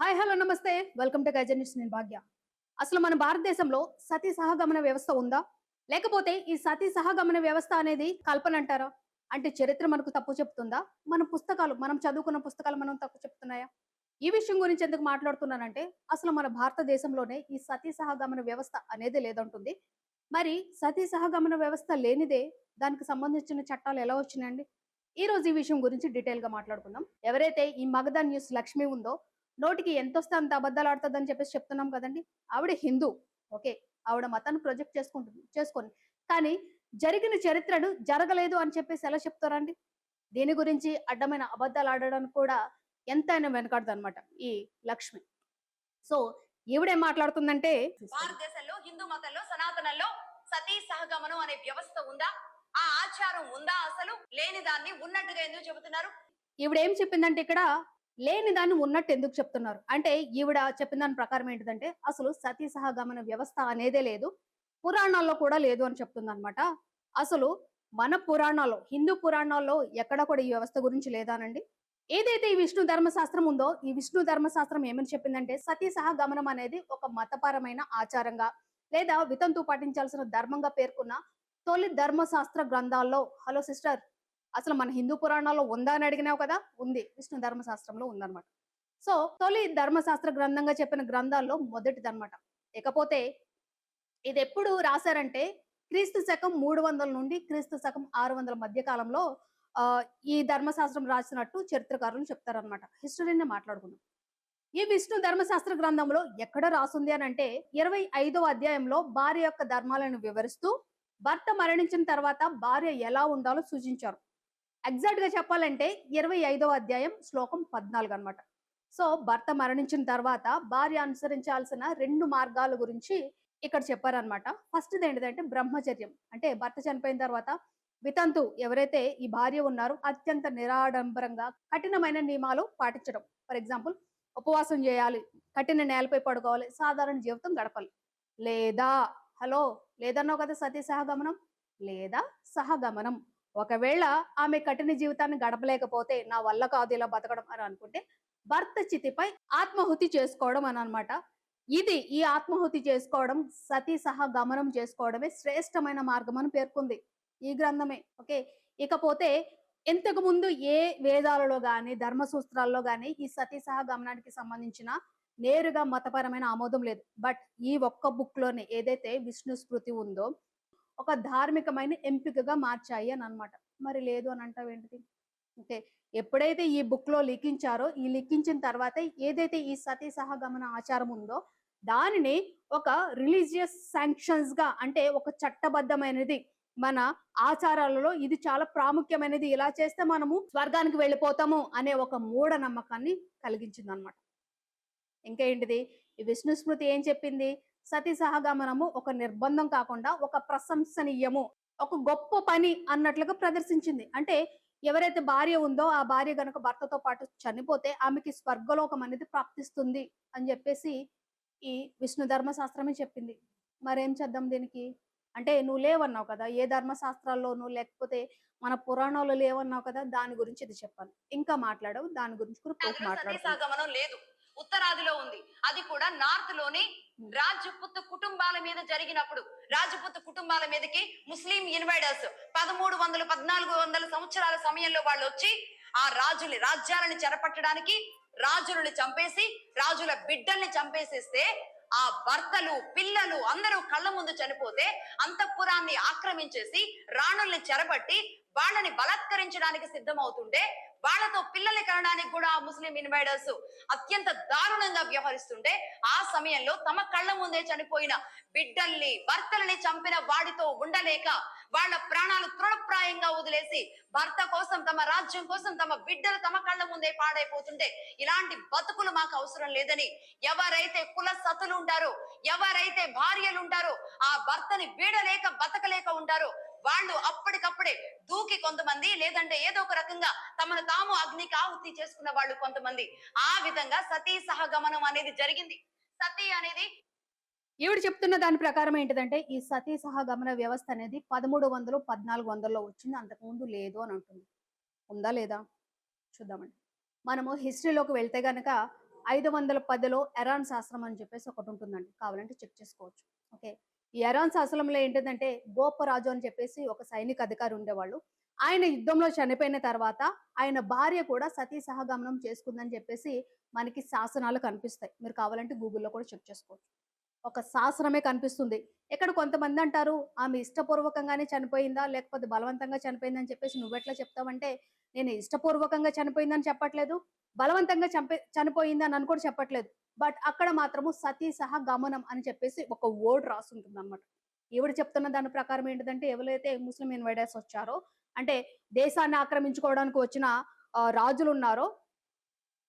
Hi hello నమస్తే welcome to గైజన్ news. నేను భాగ్య. అసలు మన భారతదేశంలో సతీ సహగమన వ్యవస్థ ఉందా, లేకపోతే ఈ సతీ సహగమన వ్యవస్థ అనేది కల్పన అంటారా? అంటే చరిత్ర మనకు తప్పు చెప్తుందా, మన పుస్తకాలు మనం చదువుకున్న పుస్తకాలు మనం తప్పు చెప్తున్నాయా? ఈ విషయం గురించి ఎందుకు మాట్లాడుతున్నానంటే, అసలు మన భారతదేశంలోనే ఈ సతీ సహగమన వ్యవస్థ అనేది లేదంటుంది. మరి సతీ సహగమన వ్యవస్థ లేనిదే దానికి సంబంధించిన చట్టాలు ఎలా వచ్చినాయండి? ఈ రోజు ఈ విషయం గురించి డీటెయిల్ గా మాట్లాడుకుందాం. ఎవరైతే ఈ మగధ న్యూస్ లక్ష్మి ఉందో, నోటికి ఎంతొస్తే అంత అబద్ధాలు ఆడుతుందని చెప్పేసి చెప్తున్నాం కదండి. ఆవిడ హిందూ, ఓకే, ఆవిడ మతాన్ని ప్రొజెక్ట్ చేసుకొని కానీ జరిగిన చరిత్రను జరగలేదు అని చెప్పేసి ఎలా చెప్తారండి? దీని గురించి అడ్డమైన అబద్ధాలు ఆడడానికి కూడా ఎంతైనా వెనకాడదు అనమాట ఈ లక్ష్మి. సో ఈవిడేం మాట్లాడుతుందంటే, భారతదేశంలో హిందూ మతంలో సనాతనంలో సతీ సహగమనం అనే వ్యవస్థ ఉందా, ఆ ఆచారం ఉందా, అసలు లేని దాన్ని ఉన్నట్టుగా ఎందుకు చెబుతున్నారు? ఈవిడేం చెప్పిందంటే, ఇక్కడ లేని దాన్ని ఉన్నట్టు ఎందుకు చెప్తున్నారు అంటే, ఈవిడ చెప్పిన దాని ప్రకారం ఏంటిదంటే, అసలు సతీ సహగమన వ్యవస్థ అనేదే లేదు, పురాణాల్లో కూడా లేదు అని చెప్తుంది అనమాట. అసలు మన పురాణాల్లో, హిందూ పురాణాల్లో ఎక్కడ కూడా ఈ వ్యవస్థ గురించి లేదానండి. ఏదైతే ఈ విష్ణు ధర్మశాస్త్రం ఉందో, ఈ విష్ణు ధర్మశాస్త్రం ఏమని చెప్పిందంటే, సతీ సహగమనం అనేది ఒక మతపరమైన ఆచారంగా లేదా వితంతు పాటించాల్సిన ధర్మంగా పేర్కొన్న తొలి ధర్మశాస్త్ర గ్రంథాల్లో, హలో సిస్టర్, అసలు మన హిందూ పురాణాల్లో ఉందా అని అడిగినావు కదా, ఉంది, విష్ణు ధర్మశాస్త్రంలో ఉందన్నమాట. సో తొలి ధర్మశాస్త్ర గ్రంథంగా చెప్పిన గ్రంథాల్లో మొదటిదన్నమాట. ఇకపోతే ఇది ఎప్పుడు రాశారంటే, క్రీస్తు శకం 300 నుండి క్రీస్తు శకం 600 మధ్య కాలంలో ఈ ధర్మశాస్త్రం రాసినట్టు చరిత్రకారులు చెప్తారనమాట. హిస్టరీని మాట్లాడుకుందాం. ఈ విష్ణు ధర్మశాస్త్ర గ్రంథంలో ఎక్కడ రాసుంది అని అంటే, 25వ అధ్యాయంలో భార్య యొక్క ధర్మాలను వివరిస్తూ భర్త మరణించిన తర్వాత భార్య ఎలా ఉండాలో సూచించారు. ఎగ్జాక్ట్ గా చెప్పాలంటే 25వ అధ్యాయం శ్లోకం 14 అనమాట. సో భర్త మరణించిన తర్వాత భార్య అనుసరించాల్సిన 2 మార్గాల గురించి ఇక్కడ చెప్పారనమాట. ఫస్ట్ ఏంటిదంటే బ్రహ్మచర్యం, అంటే భర్త చనిపోయిన తర్వాత వితంతు ఎవరైతే ఈ భార్య ఉన్నారో అత్యంత నిరాడంబరంగా కఠినమైన నియమాలు పాటించడం. ఫర్ ఎగ్జాంపుల్, ఉపవాసం చేయాలి, కఠిన నేలపై పడుకోవాలి, సాధారణ జీవితం గడపాలి. లేదా, హలో, లేదన్నావు కదా సతీ సహగమనం, లేదా సహగమనం. ఒకవేళ ఆమె కఠిన జీవితాన్ని గడపలేకపోతే, నా వల్ల కాదు ఇలా బతకడం అని అనుకుంటే, భర్త చితిపై ఆత్మాహుతి చేసుకోవడం అని అనమాట. ఈ ఆత్మాహుతి చేసుకోవడం, సతీ సహగమనం చేసుకోవడమే శ్రేష్టమైన మార్గం అని పేర్కొంది ఈ గ్రంథమే. ఓకే, ఇకపోతే ఇంతకు ముందు ఏ వేదాలలో గాని ధర్మసూత్రాల్లో గాని ఈ సతీ సహగమనానికి సంబంధించిన నేరుగా మతపరమైన ఆమోదం లేదు. బట్ ఈ ఒక్క బుక్ లోనే ఏదైతే విష్ణు స్మృతి ఉందో, ఒక ధార్మికమైన ఎంపికగా మార్చాయి అని అనమాట. మరి లేదు అని అంటావేంటిది? అంటే ఎప్పుడైతే ఈ బుక్ లో లిఖించారో, ఈ లిఖించిన తర్వాత ఏదైతే ఈ సతీ సహగమన ఆచారం ఉందో, దానిని ఒక రిలీజియస్ శాంక్షన్స్ గా, అంటే ఒక చట్టబద్ధమైనది, మన ఆచారాలలో ఇది చాలా ప్రాముఖ్యమైనది, ఇలా చేస్తే మనము స్వర్గానికి వెళ్ళిపోతాము అనే ఒక మూఢ నమ్మకాన్ని కలిగించింది అనమాట. ఇంకా ఏంటిది, ఈ విష్ణు స్మృతి ఏం చెప్పింది? సతీ సహగమనము ఒక నిర్బంధం కాకుండా ఒక ప్రశంసనీయము, ఒక గొప్ప పని అన్నట్లుగా ప్రదర్శించింది. అంటే ఎవరైతే భార్య ఉందో ఆ భార్య గనక భర్తతో పాటు చనిపోతే ఆమెకి స్వర్గలోకం అనేది ప్రాప్తిస్తుంది అని చెప్పేసి ఈ విష్ణు ధర్మశాస్త్రమే చెప్పింది. మరేం చేద్దాం దీనికి? అంటే నువ్వు లేవన్నావు కదా, ఏ ధర్మశాస్త్రాల్లోనూ లేకపోతే మన పురాణాలు లేవన్నావు కదా, దాని గురించి ఇది చెప్పాలి. ఇంకా మాట్లాడవు దాని గురించి కూడా సతీ లేదు, ఉత్తరాదిలో ఉంది, అది కూడా నార్త్ లోని రాజ్పుత్ కుటుంబాల మీద జరిగినప్పుడు, రాజ్పుత్ కుటుంబాల మీదకి ముస్లిం ఇన్వైడర్స్ 1300 1400 సంవత్సరాల సమయంలో వాళ్ళు వచ్చి ఆ రాజ్యాలను చెరపట్టడానికి రాజులను చంపేసి రాజుల బిడ్డల్ని చంపేసేస్తే, ఆ భర్తలు పిల్లలు అందరూ కళ్ళ ముందు చనిపోతే అంతఃపురాన్ని ఆక్రమించేసి రాణుల్ని చెరపట్టి వాళ్ళని బలాత్కరించడానికి సిద్ధమవుతుంటే, వాళ్ళతో పిల్లల్ని కనడానికి కూడా ముస్లిం ఇన్వైడర్స్ అత్యంత దారుణంగా వ్యవహరిస్తుంటే, ఆ సమయంలో తమ కళ్ళ ముందే చనిపోయిన బిడ్డల్ని భర్తల్ని చంపిన వాడితో ఉండలేక వాళ్ళ ప్రాణాలు తృణప్రాయంగా వదిలేసి భర్త కోసం, తమ రాజ్యం కోసం తమ బిడ్డలు తమ కళ్ళ ముందే పాడైపోతుంటే, ఇలాంటి బతుకులు మాకు అవసరం లేదని ఎవరైతే కుల సతులు ఉంటారో, ఎవరైతే భార్యలు ఉంటారో, ఆ భర్తని వీడలేక బతకలేక ఉంటారో, వాళ్ళు అప్పటికప్పుడే దూకి కొంతమంది, లేదంటే ఏదో ఒక రకంగా తమను తాము అగ్నికి ఆహుతి చేసుకున్న వాళ్ళు కొంతమంది. ఆ విధంగా సతీ సహగమనం అనేది జరిగింది. సతీ అనేది ఈవిడ చెప్తున్న దాని ప్రకారం ఏంటిదంటే, ఈ సతీ సహగమన వ్యవస్థ అనేది 1300 1400లో వచ్చింది, అంతకుముందు లేదు అని అంటుంది. ఉందా లేదా చూద్దామండి. మనము హిస్టరీలోకి వెళ్తే గనక 510లో ఎరాన్ శాస్త్రం అని చెప్పేసి ఒకటి ఉంటుందండి. కావాలంటే చెక్ చేసుకోవచ్చు. ఓకే. ఈ ఎరాన్ శాస్త్రంలో ఏంటిదంటే గోపరాజు అని చెప్పేసి ఒక సైనిక అధికారి ఉండేవాళ్ళు. ఆయన యుద్ధంలో చనిపోయిన తర్వాత ఆయన భార్య కూడా సతీ సహగమనం చేసుకుందని చెప్పేసి మనకి శాసనాలు కనిపిస్తాయి. మీరు కావాలంటే గూగుల్‌లో కూడా చెక్ చేసుకోవచ్చు. ఒక శాసనమే కనిపిస్తుంది. ఇక్కడ కొంతమంది అంటారు, ఆమె ఇష్టపూర్వకంగానే చనిపోయిందా? లేకపోతే బలవంతంగా చనిపోయిందని చెప్పేసి నువ్వెట్లా చెప్తావంటే, నేను ఇష్టపూర్వకంగా చనిపోయిందని చెప్పట్లేదు. బలవంతంగా చనిపోయిందని అని కూడా చెప్పట్లేదు. బట్ అక్కడ మాత్రము సతీ సహ గమనం అని చెప్పేసి ఒక వర్డ్ రాసుంటుందన్నమాట. ఈవిడ చెప్తున్న దాని ప్రకారం ఏంటిదంటే, ఎవరైతే ముస్లిం ఇన్వైడర్స్ వచ్చారో, అంటే దేశాన్ని ఆక్రమించుకోవడానికి వచ్చిన రాజులున్నారో,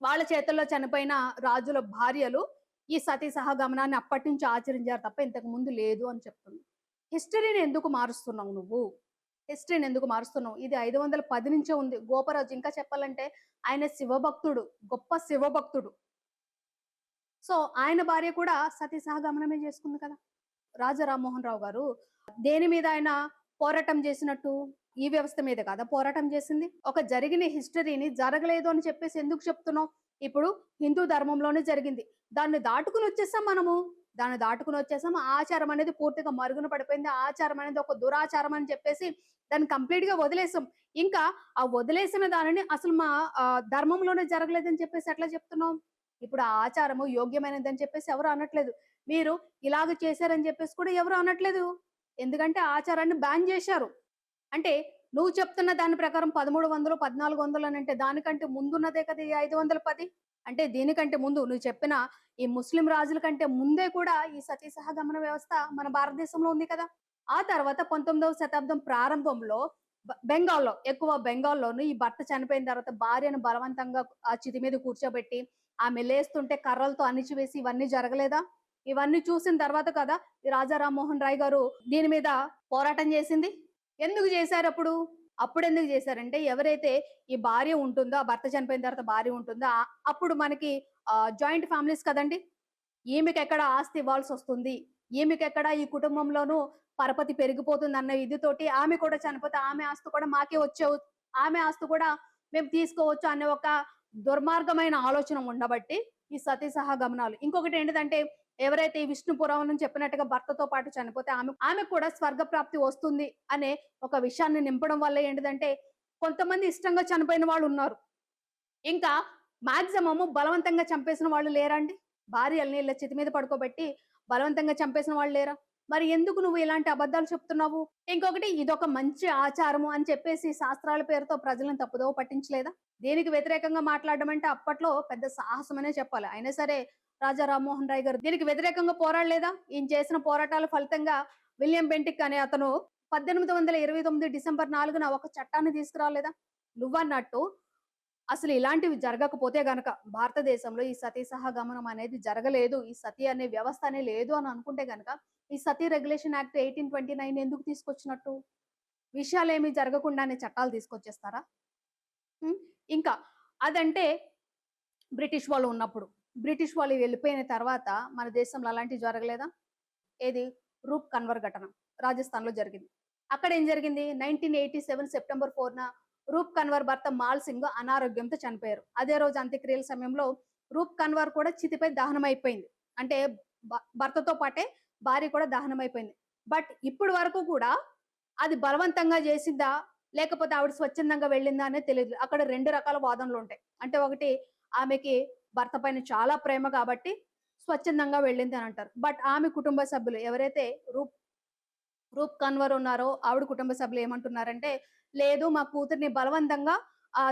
వాళ్ళ చేతుల్లో చనిపోయిన రాజుల భార్యలు ఈ సతీ సహగమనాన్ని అప్పటినుంచి ఆచరించారు తప్ప ఇంతకు ముందు లేదు అని చెప్తుంది. హిస్టరీని ఎందుకు మారుస్తున్నావు నువ్వు? హిస్టరీని ఎందుకు మారుస్తున్నావు? ఇది 510 నుంచే ఉంది. గోపరాజు ఇంకా చెప్పాలంటే ఆయన శివభక్తుడు. గొప్ప శివభక్తుడు. సో ఆయన భార్య కూడా సతీ సహగమనమే చేసుకుంది కదా! రాజా రామ్మోహన్ రావు గారు దేని మీద ఆయన పోరాటం చేసినట్టు? ఈ వ్యవస్థ మీద కదా పోరాటం చేసింది. ఒక జరిగిన హిస్టరీని జరగలేదు అని చెప్పేసి ఎందుకు చెప్తున్నావు? ఇప్పుడు హిందూ ధర్మంలోనే జరిగింది. దాన్ని దాటుకుని వచ్చేసాం మనము. దాన్ని దాటుకుని వచ్చేసాం. ఆచారం అనేది పూర్తిగా మరుగున పడిపోయింది. ఆచారం అనేది ఒక దురాచారం అని చెప్పేసి దాన్ని కంప్లీట్‌గా వదిలేసాం. ఇంకా ఆ వదిలేసిన దానిని అసలు మా ధర్మంలోనే జరగలేదని చెప్పేసి ఎట్లా చెప్తున్నావు? ఇప్పుడు ఆ ఆచారము యోగ్యమైనదని చెప్పేసి ఎవరు అనట్లేదు. మీరు ఇలాగ చేశారని చెప్పేసి కూడా ఎవరు అనట్లేదు. ఎందుకంటే ఆచారాన్ని బ్యాన్ చేశారు. అంటే నువ్వు చెప్తున్న దాని ప్రకారం 1300, 1400 అనంటే దానికంటే ముందున్నదే కదా ఈ 510. అంటే దీనికంటే ముందు నువ్వు చెప్పిన ఈ ముస్లిం రాజుల కంటే ముందే కూడా ఈ సతీ సహగమన వ్యవస్థ మన భారతదేశంలో ఉంది కదా! ఆ తర్వాత 19వ శతాబ్దం ప్రారంభంలో బెంగాల్‌లో ఎక్కువ బెంగాల్‌లోను ఈ భర్త చనిపోయిన తర్వాత భార్యను బలవంతంగా ఆ చితి మీద కూర్చోబెట్టి, ఆమె లేస్తుంటే కర్రలతో అణిచివేసి ఇవన్నీ జరగలేదా? ఇవన్నీ చూసిన తర్వాత కదా ఈ రాజా రామ్మోహన్ రాయ్ గారు దీని మీద పోరాటం చేసింది. ఎందుకు చేశారప్పుడు? అప్పుడెందుకు చేశారంటే ఎవరైతే ఈ భార్య ఉంటుందో, ఆ భర్త చనిపోయిన తర్వాత భార్య ఉంటుందో అప్పుడు మనకి జాయింట్ ఫ్యామిలీస్ కదండీ! ఈమెకెక్కడ ఆస్తి ఇవ్వాల్సొస్తుంది. ఈమెకెక్కడ ఈ కుటుంబంలోనూ పరపతి పెరిగిపోతుందన్న ఇదితోటి ఆమె కూడా చనిపోతే ఆమె ఆస్తి కూడా మాకే ఆమె ఆస్తి కూడా మేము తీసుకోవచ్చు అనే ఒక దుర్మార్గమైన ఆలోచన ఉండబట్టి ఈ సతీ సహగమనాలు. ఇంకొకటేంటిదంటే ఎవరైతే ఈ విష్ణు పురాణం చెప్పినట్టుగా భర్తతో పాటు చనిపోతే ఆమెకు కూడా స్వర్గ ప్రాప్తి వస్తుంది అనే ఒక విషయాన్ని నింపడం వల్ల ఏంటిదంటే కొంతమంది ఇష్టంగా చనిపోయిన వాళ్ళున్నారు. ఇంకా మాక్సిమము బలవంతంగా చంపేసిన వాళ్ళు లేరా అండి? భార్యల్ని ఇలా చితి మీద పడుకోబెట్టి బలవంతంగా చంపేసిన వాళ్ళు లేరా? మరి ఎందుకు నువ్వు ఇలాంటి అబద్ధాలు చెప్తున్నావు? ఇంకొకటి ఇదొక మంచి ఆచారము అని చెప్పేసి శాస్త్రాల పేరుతో ప్రజలను తప్పుదోవ పట్టించలేదా? దీనికి వ్యతిరేకంగా మాట్లాడడం అంటే అప్పట్లో పెద్ద సాహసమనే చెప్పాలి. అయినా సరే రాజా రామ్మోహన్ రాయ్ గారు దీనికి వ్యతిరేకంగా పోరాడలేదా? ఈయన చేసిన పోరాటాల ఫలితంగా విలియం బెంటిక్ అనే అతను 1829 డిసెంబర్ 4న ఒక చట్టాన్ని తీసుకురాలేదా? నువ్వన్నట్టు అసలు ఇలాంటివి జరగకపోతే గనక భారతదేశంలో ఈ సతీ సహగమనం అనేది జరగలేదు. ఈ సతీ అనే వ్యవస్థనే లేదు అని అనుకుంటే గనక ఈ సతీ రెగ్యులేషన్ యాక్ట్ 1829 ఎందుకు తీసుకొచ్చినట్టు? విషయాలేమి జరగకుండానే చట్టాలు తీసుకొచ్చేస్తారా? హ్మ్. ఇంకా అదంటే బ్రిటిష్ వాళ్ళు ఉన్నప్పుడు. బ్రిటిష్ వాళ్ళు వెళ్ళిపోయిన తర్వాత మన దేశంలో అలాంటివి జరగలేదా? ఏది? రూప్ కన్వర్ ఘటన రాజస్థాన్‌లో జరిగింది. అక్కడేం జరిగింది? 1987 సెప్టెంబర్ 4న రూప్ కన్వర్ భర్త మాల్ సింగ్ అనారోగ్యంతో చనిపోయారు. అదే రోజు అంత్యక్రియల సమయంలో రూప్ కన్వర్ కూడా చితిపై దహనమైపోయింది. అంటే భర్తతో పాటే భార్య కూడా దహనమైపోయింది. బట్ ఇప్పటి వరకు కూడా అది బలవంతంగా చేసిందా? లేకపోతే ఆవిడ స్వచ్ఛందంగా వెళ్ళిందా అనేది తెలీదు. అక్కడ 2 రకాల వాదనలుంటాయి. అంటే ఒకటి ఆమెకి భర్త పైన చాలా ప్రేమ కాబట్టి స్వచ్ఛందంగా వెళ్ళింది అని అంటారు. బట్ ఆమె కుటుంబ సభ్యులు ఎవరైతే రూప్ రూప్ కన్వర్ ఉన్నారో ఆవిడ కుటుంబ సభ్యులు ఏమంటున్నారంటే, లేదు మా కూతుర్ని బలవంతంగా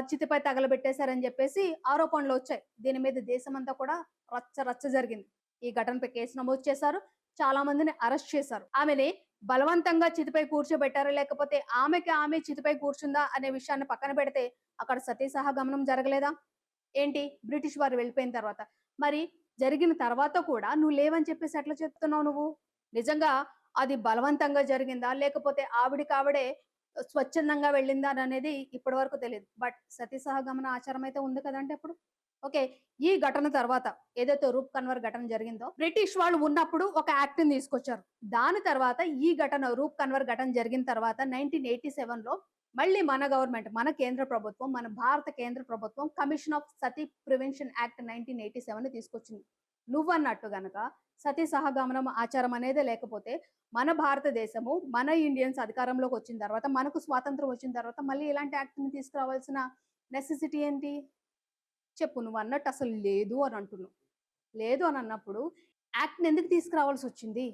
చితిపై తగలబెట్టేశారని చెప్పేసి ఆరోపణలొచ్చాయి. దీని మీద దేశమంతా కూడా రచ్చ రచ్చ జరిగింది. ఈ ఘటనపై కేసు నమోదు చేశారు. చాలా మందిని అరెస్ట్ చేశారు. ఆమెని బలవంతంగా చితిపై కూర్చోబెట్టారా? లేకపోతే ఆమె చితిపై కూర్చుందా అనే విషయాన్ని పక్కన పెడితే అక్కడ సతీ సహగమనం జరగలేదా? ఏంటి? బ్రిటిష్ వారు వెళ్ళిపోయిన తర్వాత. మరి జరిగిన తర్వాత కూడా నువ్వు లేవని చెప్పేసి ఎట్లా చెప్తున్నావు నువ్వు? నిజంగా అది బలవంతంగా జరిగిందా? లేకపోతే ఆవిడకావిడే స్వచ్ఛందంగా వెళ్ళిందా అనేది ఇప్పటి వరకు తెలీదు. బట్ సతీ సహగమన ఆచారం అయితే ఉంది కదండీ అప్పుడు. ఓకే. ఈ ఘటన తర్వాత ఏదైతే రూప్ కన్వర్ ఘటన జరిగిందో బ్రిటిష్ వాళ్ళు ఉన్నప్పుడు ఒక యాక్ట్‌ని తీసుకొచ్చారు. దాని తర్వాత ఈ ఘటన రూప్ కన్వర్ ఘటన జరిగిన తర్వాత 1987లో మళ్ళీ మన గవర్నమెంట్, మన కేంద్ర ప్రభుత్వం, మన భారత కేంద్ర ప్రభుత్వం commission of Sati prevention act 1987 తీసుకొచ్చింది. నువ్వన్నట్టు గనక సతీ సహగమనం ఆచారం అనేదే లేకపోతే మన భారతదేశము, మన ఇండియన్స్ అధికారంలోకి వచ్చిన తర్వాత, మనకు స్వాతంత్రం వచ్చిన తర్వాత మళ్ళీ ఇలాంటి యాక్ట్‌ని తీసుకురావాల్సిన నెసెసిటీ ఏంటి? చెప్పు, నువ్వన్నట్టు అసలు లేదు అని అంటున్నావు. లేదు అని అన్నప్పుడు యాక్ట్‌ని ఎందుకు తీసుకురావాల్సొచ్చింది?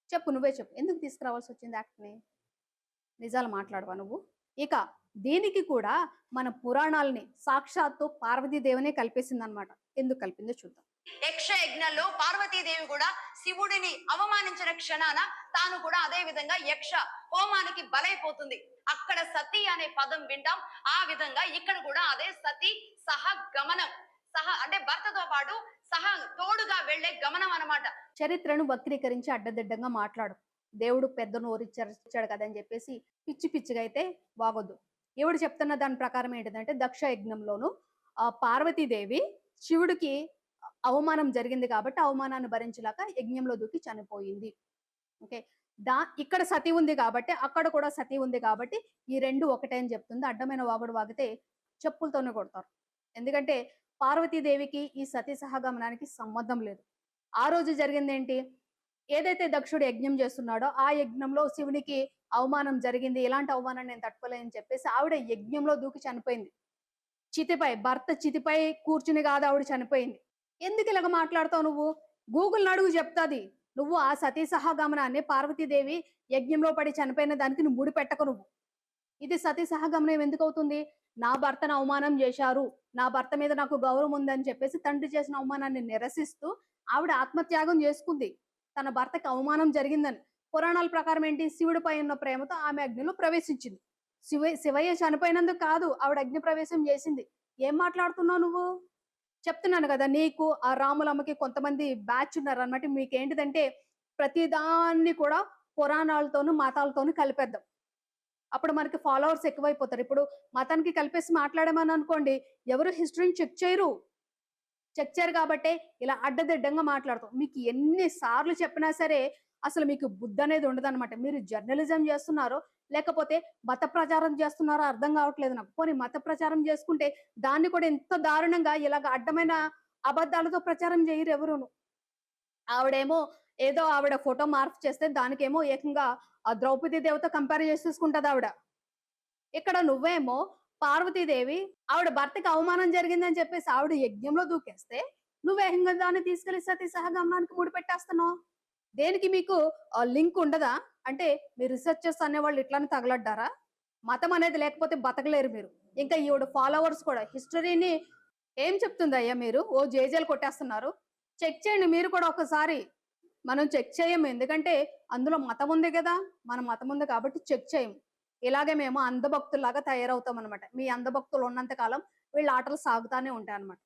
చెప్పు, నువ్వే చెప్పు. ఎందుకు తీసుకురావాల్సొచ్చింది యాక్ట్‌ని? నిజాలు మాట్లాడవా నువ్వు? ఇక దీనికి కూడా మన పురాణాల్ని సాక్షాత్తు పార్వతీదేవినే కల్పేసిందనమాట. ఎందుకు కలిపిందో చూద్దాం. యక్ష యజ్ఞంలో పార్వతీదేవి కూడా శివుడిని అవమానించిన క్షణాన తాను కూడా అదే విధంగా యక్ష హోమానికి బలైపోతుంది. అక్కడ సతీ అనే పదం వింటాం. ఆ విధంగా ఇక్కడ కూడా అదే సతీ సహ గమనం, సహ అంటే భర్తతో పాటు సహ తోడుగా వెళ్లే గమనం అన్నమాట. చరిత్రను వక్రీకరించి అడ్డదిడ్డంగా మాట్లాడు. దేవుడు పెద్ద నోరిచ్చాడు కదా అని చెప్పేసి పిచ్చి పిచ్చిగా అయితే వాగొద్దు. ఎవడు చెప్తున్న దాని ప్రకారం ఏంటిదంటే దక్ష యజ్ఞంలోను పార్వతీదేవి శివుడికి అవమానం జరిగింది కాబట్టి అవమానాన్ని భరించలేక యజ్ఞంలో దూకి చనిపోయింది. ఓకే, ఇక్కడ సతి ఉంది కాబట్టి అక్కడ కూడా సతి ఉంది కాబట్టి ఈ రెండు ఒకటే అని చెప్తుంది. అడ్డమైన వాగుడు వాగితే చెప్పులతోనే కొడతారు. ఎందుకంటే పార్వతీదేవికి ఈ సతీ సహగమనానికి సంబంధం లేదు. ఆ రోజు జరిగింది ఏంటి? ఏదైతే దక్షుడు యజ్ఞం చేస్తున్నాడో ఆ యజ్ఞంలో శివునికి అవమానం జరిగింది, ఇలాంటి అవమానం నేను తట్టుకోలేని చెప్పేసి ఆవిడ యజ్ఞంలో దూకి చనిపోయింది. చితిపై, భర్త చితిపై కూర్చుని కాదు ఆవిడ చనిపోయింది. ఎందుకు ఇలాగ మాట్లాడతావు నువ్వు? గూగుల్ అడుగు చెప్తాది. నువ్వు ఆ సతీ సహగమనాన్ని పార్వతీదేవి యజ్ఞంలో పడి చనిపోయిన దానికి నువ్వు ముడి పెట్టకు. నువ్వు ఇది సతీ సహగమనం ఎందుకు అవుతుంది? నా భర్తను అవమానం చేశారు, నా భర్త మీద నాకు గౌరవం ఉందని చెప్పేసి తండ్రి చేసిన అవమానాన్ని నిరసిస్తూ ఆవిడ ఆత్మత్యాగం చేసుకుంది. తన భర్తకి అవమానం జరిగిందని. పురాణాల ప్రకారం ఏంటి? శివుడిపై ఉన్న ప్రేమతో ఆమె అగ్నిలో ప్రవేశించింది. శివయ్య చనిపోయినందుకు కాదు ఆవిడ అగ్ని ప్రవేశం చేసింది. ఏం మాట్లాడుతున్నావు నువ్వు? చెప్తున్నాను కదా, నీకు ఆ రాములమ్మకి కొంతమంది బ్యాచ్ ఉన్నారు అన్నమాట. మీకేంటిదంటే ప్రతిదాన్ని కూడా పురాణాలతోనూ మతాలతోనూ కలిపేద్దాం. అప్పుడు మనకి ఫాలోవర్స్ ఎక్కువైపోతారు. ఇప్పుడు మతానికి కలిపేసి మాట్లాడమని అనుకోండి, ఎవరు హిస్టరీని చెక్ చేయరు కాబట్టే ఇలా అడ్డదిడ్డంగా మాట్లాడతాం. మీకు ఎన్ని సార్లు చెప్పినా సరే అసలు మీకు బుద్ధి అనేది ఉండదన్నమాట. మీరు జర్నలిజం చేస్తున్నారో లేకపోతే మత ప్రచారం చేస్తున్నారో అర్థం కావట్లేదు నాకు. పోనీ మత ప్రచారం చేసుకుంటే దాన్ని కూడా ఎంత దారుణంగా ఇలాగ అడ్డమైన అబద్ధాలతో ప్రచారం చేయరు ఎవరును. ఆవిడేమో ఏదో ఆవిడ ఫోటో మార్పు చేస్తే దానికేమో ఏకంగా ఆ ద్రౌపది దేవత కంపేర్ చేసేసుకుంటది ఆవిడ. ఇక్కడ నువ్వేమో పార్వతీదేవి ఆవిడ భర్తకి అవమానం జరిగిందని చెప్పేసి ఆవిడ యజ్ఞంలో దూకేస్తే నువ్వేకంగా దాన్ని తీసుకెళ్లి సతీ సహగమనానికి ముడిపెట్టేస్తున్నావు. దేనికి మీకు లింక్ ఉండదా? అంటే మీ రీసెర్చర్స్ అనేవాళ్ళు ఇట్లానే తగలడ్డారా? మతం అనేది లేకపోతే బతకలేరు మీరు. ఇంకా ఈవిడ ఫాలోవర్స్ కూడా హిస్టరీని ఏం చెప్తుందయ్యా మీరు? ఓ జేజేలు కొట్టేస్తున్నారు. చెక్ చేయండి మీరు కూడా ఒకసారి. మనం చెక్ చేయము, ఎందుకంటే అందులో మతం ఉంది కదా, మన మతం ఉంది కాబట్టి చెక్ చేయము. ఇలాగే మేము అంధభక్తుల్లాగా తయారవుతాం అనమాట. మీ అంధభక్తులు ఉన్నంత కాలం వీళ్ళ ఆటలు సాగుతానే ఉంటాయి అనమాట.